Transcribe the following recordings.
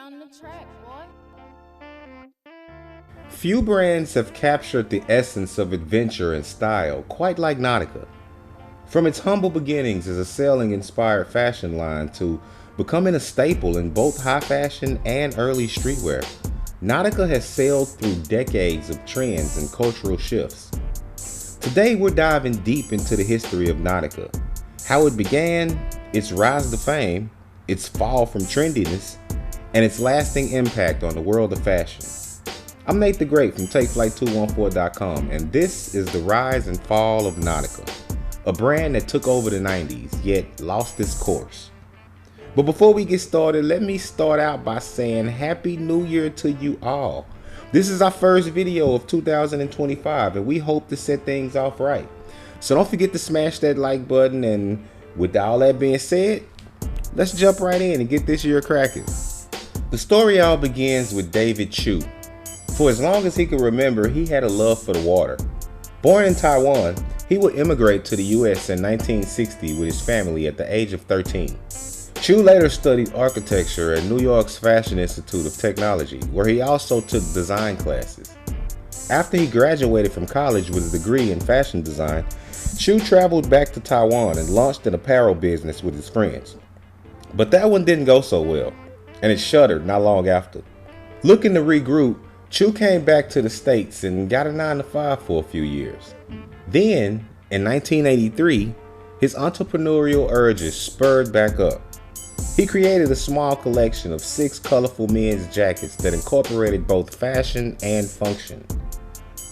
on the track, boy. Few brands have captured the essence of adventure and style quite like Nautica. From its humble beginnings as a sailing-inspired fashion line to becoming a staple in both high fashion and early streetwear, Nautica has sailed through decades of trends and cultural shifts. Today we're diving deep into the history of Nautica, how it began, its rise to fame, its fall from trendiness, and its lasting impact on the world of fashion. I'm Nate the Great from TakeFlight214.com, and this is the rise and fall of Nautica, a brand that took over the 90s, yet lost its course. But before we get started, let me start out by saying Happy New Year to you all. This is our first video of 2025, and we hope to set things off right. So don't forget to smash that like button, and with all that being said, let's jump right in and get this year cracking. The story all begins with David Chu. For as long as he could remember, he had a love for the water. Born in Taiwan, he would immigrate to the US in 1960 with his family at the age of 13. Chu later studied architecture at New York's Fashion Institute of Technology, where he also took design classes. After he graduated from college with a degree in fashion design, Chu traveled back to Taiwan and launched an apparel business with his friends. But that one didn't go so well, and it shuttered not long after. Looking to regroup, Chu came back to the States and got a 9-to-5 for a few years. Then, in 1983, his entrepreneurial urges spurred back up. He created a small collection of 6 colorful men's jackets that incorporated both fashion and function.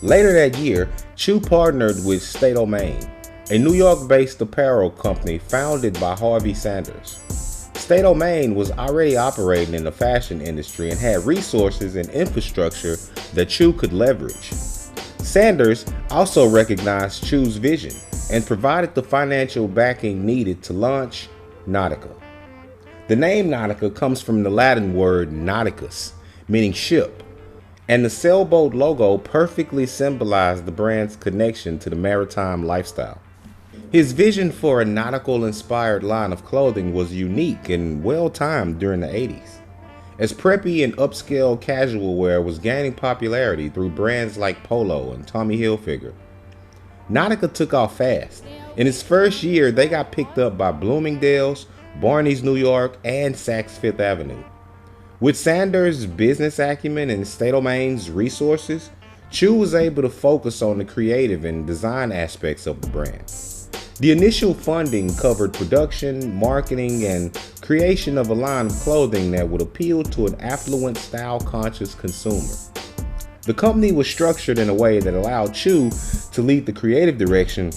Later that year, Chu partnered with State of Maine, a New York-based apparel company founded by Harvey Sanders. State of Maine was already operating in the fashion industry and had resources and infrastructure that Chu could leverage. Sanders also recognized Chu's vision and provided the financial backing needed to launch Nautica. The name Nautica comes from the Latin word nauticus, meaning ship, and the sailboat logo perfectly symbolized the brand's connection to the maritime lifestyle. His vision for a nautical-inspired line of clothing was unique and well-timed during the 80s, as preppy and upscale casual wear was gaining popularity through brands like Polo and Tommy Hilfiger. Nautica took off fast. In its first year, they got picked up by Bloomingdale's, Barney's New York, and Saks Fifth Avenue. With Sanders' business acumen and State of Maine's resources, Chu was able to focus on the creative and design aspects of the brand. The initial funding covered production, marketing, and creation of a line of clothing that would appeal to an affluent, style-conscious consumer. The company was structured in a way that allowed Chu to lead the creative direction,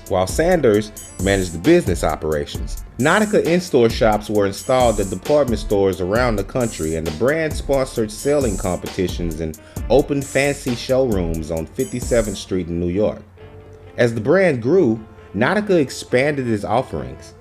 while Sanders managed the business operations. Nautica in-store shops were installed at department stores around the country, and the brand sponsored selling competitions and opened fancy showrooms on 57th Street in New York. As the brand grew, Nautica expanded its offerings.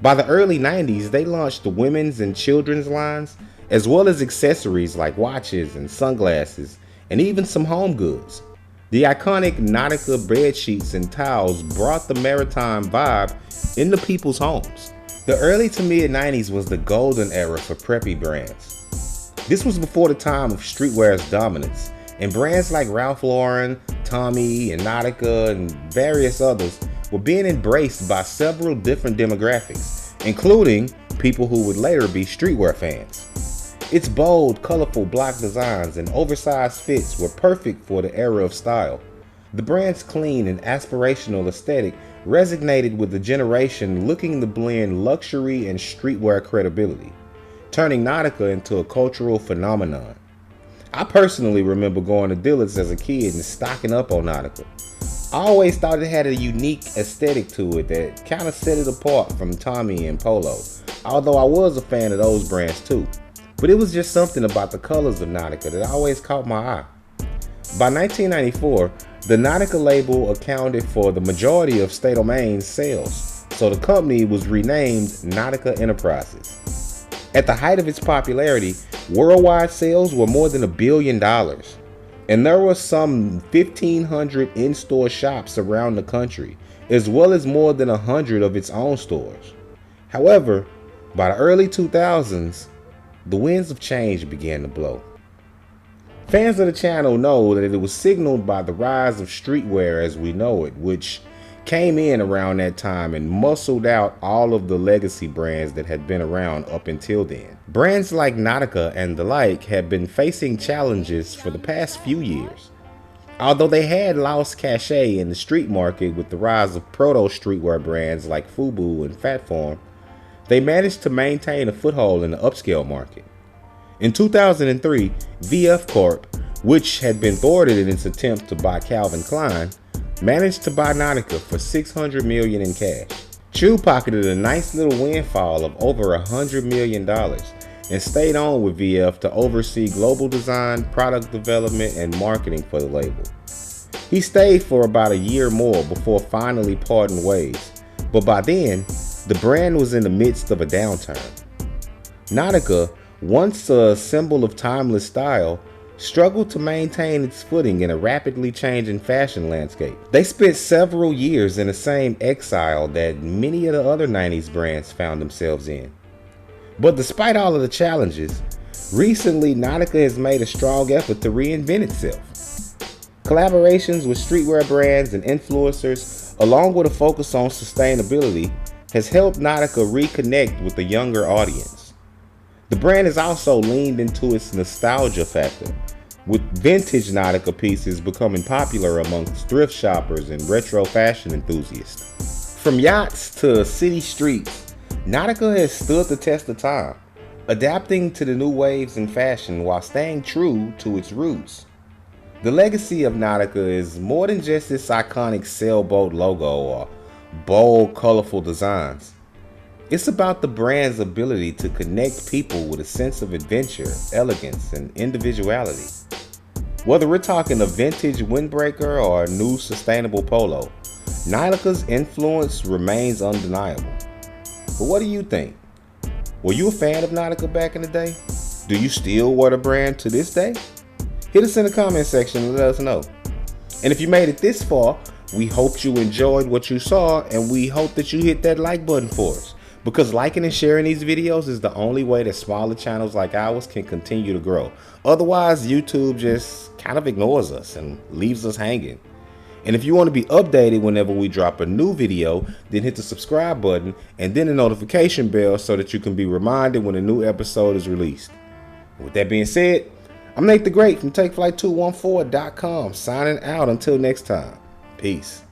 By the early 90s, they launched the women's and children's lines, as well as accessories like watches and sunglasses, and even some home goods. The iconic Nautica bed sheets and towels brought the maritime vibe into people's homes. The early to mid 90s was the golden era for preppy brands. This was before the time of streetwear's dominance, and brands like Ralph Lauren, Tommy, and Nautica, and various others were being embraced by several different demographics, including people who would later be streetwear fans. Its bold, colorful block designs and oversized fits were perfect for the era of style. The brand's clean and aspirational aesthetic resonated with the generation looking to blend luxury and streetwear credibility, turning Nautica into a cultural phenomenon. I personally remember going to Dillard's as a kid and stocking up on Nautica. I always thought it had a unique aesthetic to it that kind of set it apart from Tommy and Polo, although I was a fan of those brands too. But it was just something about the colors of Nautica that always caught my eye. By 1994, the Nautica label accounted for the majority of State of Maine's sales, so the company was renamed Nautica Enterprises. At the height of its popularity, worldwide sales were more than $1 billion, and there were some 1,500 in-store shops around the country, as well as more than 100 of its own stores. However, by the early 2000s, the winds of change began to blow. Fans of the channel know that it was signaled by the rise of streetwear as we know it, which came in around that time and muscled out all of the legacy brands that had been around up until then. Brands like Nautica and the like had been facing challenges for the past few years. Although they had lost cachet in the street market with the rise of proto-streetwear brands like Fubu and Fat Form, they managed to maintain a foothold in the upscale market. In 2003, VF Corp, which had been thwarted in its attempt to buy Calvin Klein, managed to buy Nautica for $600 million in cash. Chu pocketed a nice little windfall of over $100 million and stayed on with VF to oversee global design, product development, and marketing for the label. He stayed for about a year more before finally parting ways, but by then, the brand was in the midst of a downturn. Nautica, once a symbol of timeless style, struggled to maintain its footing in a rapidly changing fashion landscape. They spent several years in the same exile that many of the other 90s brands found themselves in. But despite all of the challenges, recently Nautica has made a strong effort to reinvent itself. Collaborations with streetwear brands and influencers, along with a focus on sustainability, has helped Nautica reconnect with a younger audience. The brand has also leaned into its nostalgia factor, with vintage Nautica pieces becoming popular amongst thrift shoppers and retro fashion enthusiasts. From yachts to city streets, Nautica has stood the test of time, adapting to the new waves in fashion while staying true to its roots. The legacy of Nautica is more than just its iconic sailboat logo or bold, colorful designs. It's about the brand's ability to connect people with a sense of adventure, elegance, and individuality. Whether we're talking a vintage windbreaker or a new sustainable polo, Nautica's influence remains undeniable. But what do you think? Were you a fan of Nautica back in the day? Do you still wear the brand to this day? Hit us in the comment section and let us know. And if you made it this far, we hope you enjoyed what you saw, and we hope that you hit that like button for us. Because liking and sharing these videos is the only way that smaller channels like ours can continue to grow. Otherwise, YouTube just kind of ignores us and leaves us hanging. And if you want to be updated whenever we drop a new video, then hit the subscribe button and then the notification bell so that you can be reminded when a new episode is released. With that being said, I'm Nate the Great from TakeFlight214.com signing out until next time. Peace.